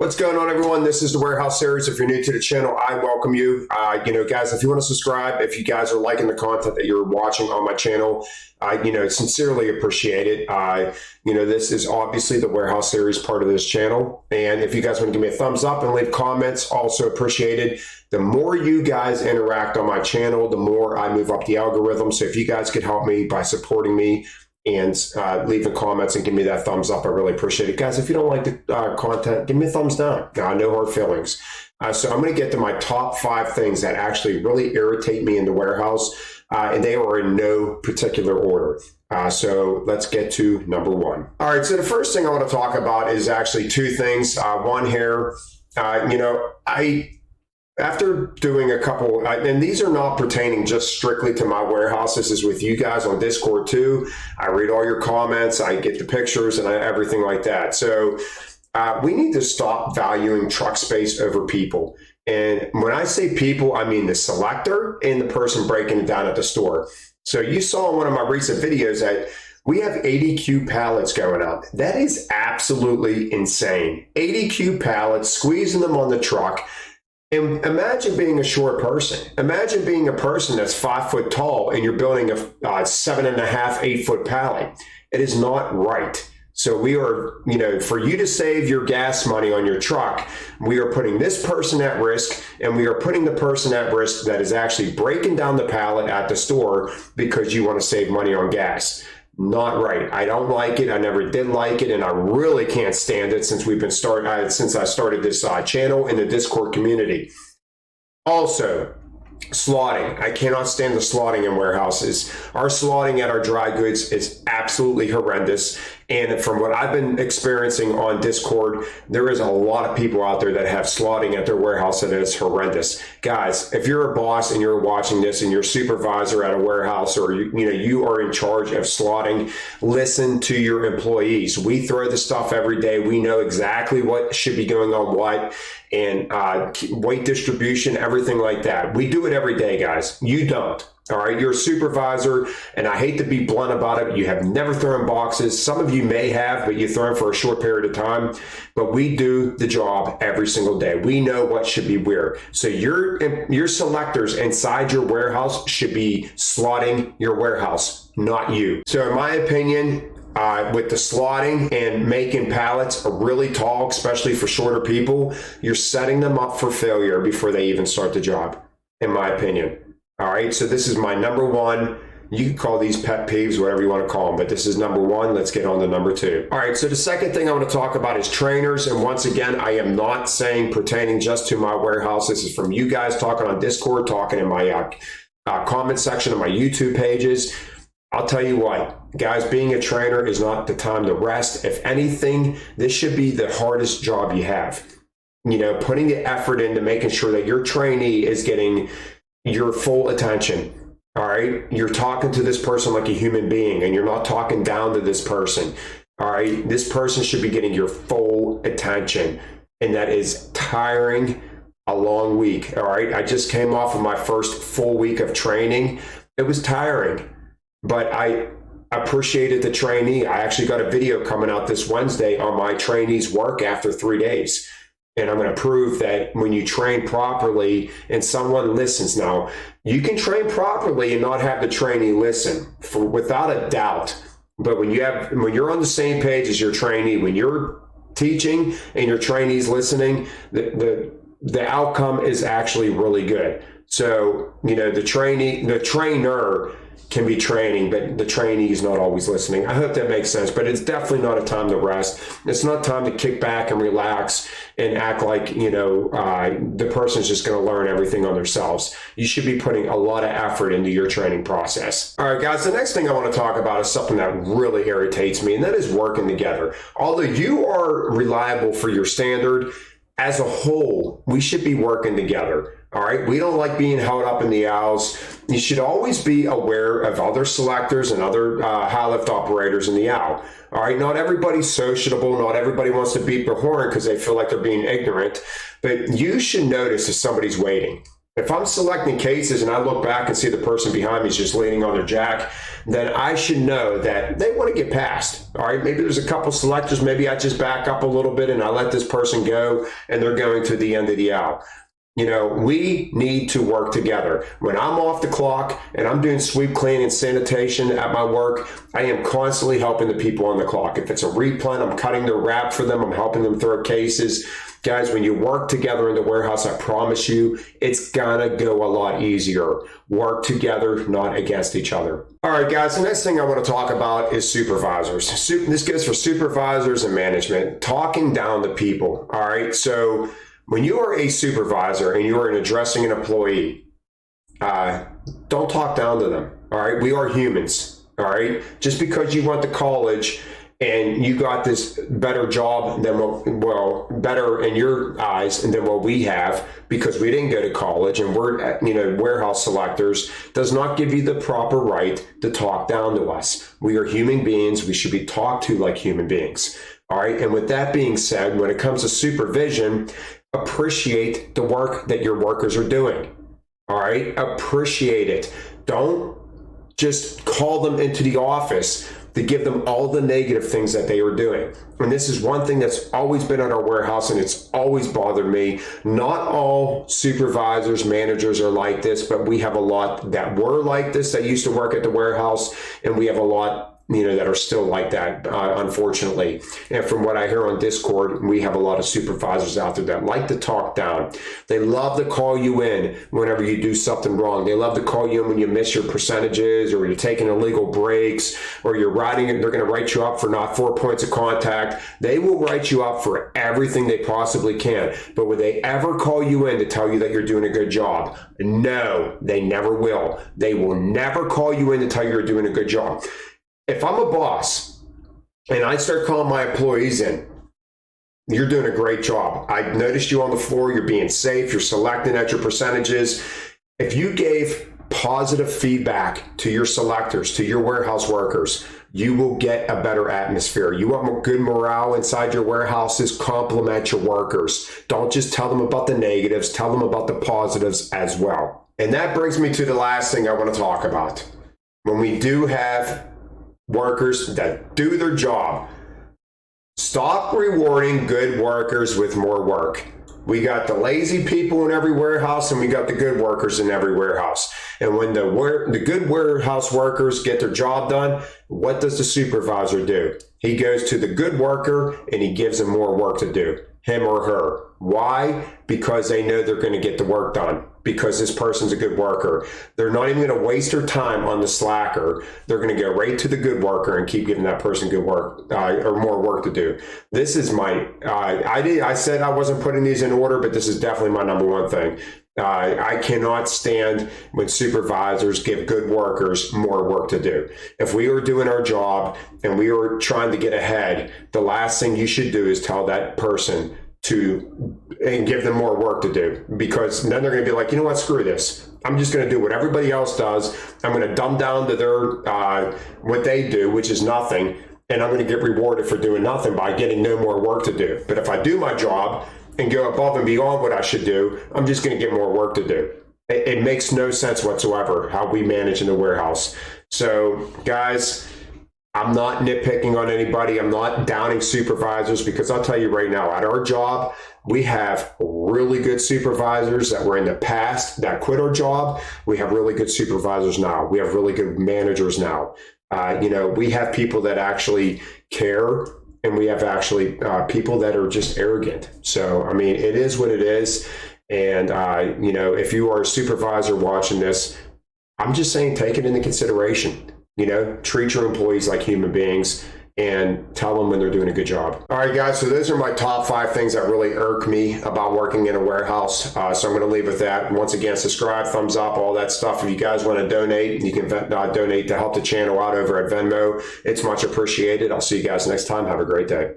What's going on, everyone? This is the Warehouse Series. If you're new to the channel, I welcome you. Guys, if you want to subscribe, if you guys are liking the content that you're watching on my channel, sincerely appreciate it. This is obviously the Warehouse Series part of this channel. And if you guys want to give me a thumbs up and leave comments, also appreciated. The more you guys interact on my channel, the more I move up the algorithm. So if you guys could help me by supporting me and leaving comments and give me that thumbs up, I really appreciate it. Guys, if you don't like the content, give me a thumbs down. No hard feelings. So I'm going to get to my top 5 things that actually really irritate me in the warehouse, and they are in no particular order. So let's get to number 1. All right, so the first thing I want to talk about is actually 2 things. One here, after doing a couple, and these are not pertaining just strictly to my warehouse. This is with you guys on Discord too. I read all your comments, I get the pictures and everything like that. So we need to stop valuing truck space over people. And when I say people, I mean the selector and the person breaking it down at the store. So you saw in one of my recent videos that we have 80 cube pallets going out. That is absolutely insane. 80 cube pallets, squeezing them on the truck. And imagine being a short person. Imagine being a person that's 5 foot tall and you're building a 7.5, 8 foot pallet. It is not right. So we are, for you to save your gas money on your truck, we are putting this person at risk, and we are putting the person at risk that is actually breaking down the pallet at the store because you want to save money on gas. Not right. I don't like it. I never did like it, and I really can't stand it since since I started this channel in the Discord community. Also, slotting. I cannot stand the slotting in warehouses. Our slotting at our dry goods is absolutely horrendous. And from what I've been experiencing on Discord, there is a lot of people out there that have slotting at their warehouse that is horrendous. Guys, if you're a boss and you're watching this and you're a supervisor at a warehouse, or you are in charge of slotting, listen to your employees. We throw the stuff every day. We know exactly what should be going on what, and weight distribution, everything like that. We do it every day, guys. You don't. All right, you're a supervisor, and I hate to be blunt about it. You have never thrown boxes. Some of you may have, but you throw them for a short period of time. But we do the job every single day. We know what should be where. So your selectors inside your warehouse should be slotting your warehouse, not you. So in my opinion, with the slotting and making pallets really tall, especially for shorter people, you're setting them up for failure before they even start the job, in my opinion. All right, so this is my number 1. You can call these pet peeves, whatever you want to call them, but this is number 1. Let's get on to number 2. All right, so the second thing I want to talk about is trainers. And once again, I am not saying pertaining just to my warehouse. This is from you guys talking on Discord, talking in my comment section of my YouTube pages. I'll tell you what, guys, being a trainer is not the time to rest. If anything, this should be the hardest job you have. Putting the effort into making sure that your trainee is getting your full attention. All right, you're talking to this person like a human being, and you're not talking down to this person. All right, this person should be getting your full attention, and that is tiring. A long week. All right, I just came off of my first full week of training. It was tiring, but I appreciated the trainee. I actually got a video coming out this Wednesday on my trainee's work after 3 days. And I'm going to prove that when you train properly and someone listens. Now, you can train properly and not have the trainee listen, without a doubt. But when you're on the same page as your trainee, when you're teaching and your trainee's listening, the outcome is actually really good. So, the trainer can be training, but the trainee is not always listening. I hope that makes sense, but it's definitely not a time to rest. It's not time to kick back and relax and act like, the person's just going to learn everything on themselves. You should be putting a lot of effort into your training process. All right, guys, the next thing I want to talk about is something that really irritates me, and that is working together. Although you are reliable for your standard, as a whole, we should be working together. All right, we don't like being held up in the aisles. You should always be aware of other selectors and other high lift operators in the aisle. All right, not everybody's sociable. Not everybody wants to beat their horn because they feel like they're being ignorant. But you should notice if somebody's waiting. If I'm selecting cases and I look back and see the person behind me is just leaning on their jack, then I should know that they want to get past. All right, maybe there's a couple selectors, maybe I just back up a little bit and I let this person go and they're going to the end of the aisle. You know, we need to work together. When I'm off the clock and I'm doing sweep, clean, and sanitation at my work, I am constantly helping the people on the clock. If it's a replen, I'm cutting their wrap for them. I'm helping them throw cases. Guys, when you work together in the warehouse, I promise you, it's gonna go a lot easier. Work together, not against each other. All right, guys, the next thing I want to talk about is supervisors. This goes for supervisors and management, talking down to people. All right, so when you are a supervisor and you are addressing an employee, don't talk down to them. All right, we are humans. All right, just because you went to college and you got this better job than better in your eyes than what we have because we didn't go to college and we're warehouse selectors, does not give you the proper right to talk down to us. We are human beings. We should be talked to like human beings. All right, and with that being said, when it comes to supervision, appreciate the work that your workers are doing. All right, appreciate it. Don't just call them into the office to give them all the negative things that they are doing. And this is one thing that's always been at our warehouse and it's always bothered me. Not all supervisors, managers are like this, but we have a lot that were like this that used to work at the warehouse, and we have a lot that are still like that, unfortunately. And from what I hear on Discord, we have a lot of supervisors out there that like to talk down. They love to call you in whenever you do something wrong. They love to call you in when you miss your percentages or you're taking illegal breaks or you're writing it. They're going to write you up for not 4 points of contact. They will write you up for everything they possibly can. But would they ever call you in to tell you that you're doing a good job? No, they never will. They will never call you in to tell you you're doing a good job. If I'm a boss and I start calling my employees in, you're doing a great job. I noticed you on the floor. You're being safe. You're selecting at your percentages. If you gave positive feedback to your selectors, to your warehouse workers, you will get a better atmosphere. You want good morale inside your warehouses, compliment your workers. Don't just tell them about the negatives, tell them about the positives as well. And that brings me to the last thing I want to talk about. When we do have workers that do their job, stop rewarding good workers with more work. We got the lazy people in every warehouse and we got the good workers in every warehouse. And when the good warehouse workers get their job done, what does the supervisor do? He goes to the good worker and he gives him more work to do, him or her. Why? Because they know they're going to get the work done. Because this person's a good worker. They're not even going to waste their time on the slacker. They're going to go right to the good worker and keep giving that person good work or more work to do. This is my, I said I wasn't putting these in order, but this is definitely my number one thing. I cannot stand when supervisors give good workers more work to do. If we are doing our job and we are trying to get ahead, the last thing you should do is tell that person and give them more work to do, because then they're going to be like, you know what, screw this. I'm just going to do what everybody else does. I'm going to dumb down to their what they do, which is nothing, and I'm going to get rewarded for doing nothing by getting no more work to do. But if I do my job and go above and beyond what I should do, I'm just going to get more work to do. It makes no sense whatsoever how we manage in the warehouse. So, guys, I'm not nitpicking on anybody. I'm not downing supervisors, because I'll tell you right now, at our job, we have really good supervisors that were in the past that quit our job. We have really good supervisors now. We have really good managers now. We have people that actually care, and we have actually people that are just arrogant. So, I mean, it is what it is. And, if you are a supervisor watching this, I'm just saying, take it into consideration. Treat your employees like human beings and tell them when they're doing a good job. All right, guys, so those are my top 5 things that really irk me about working in a warehouse. So I'm going to leave with that. And once again, subscribe, thumbs up, all that stuff. If you guys want to donate, you can donate to help the channel out over at Venmo. It's much appreciated. I'll see you guys next time. Have a great day.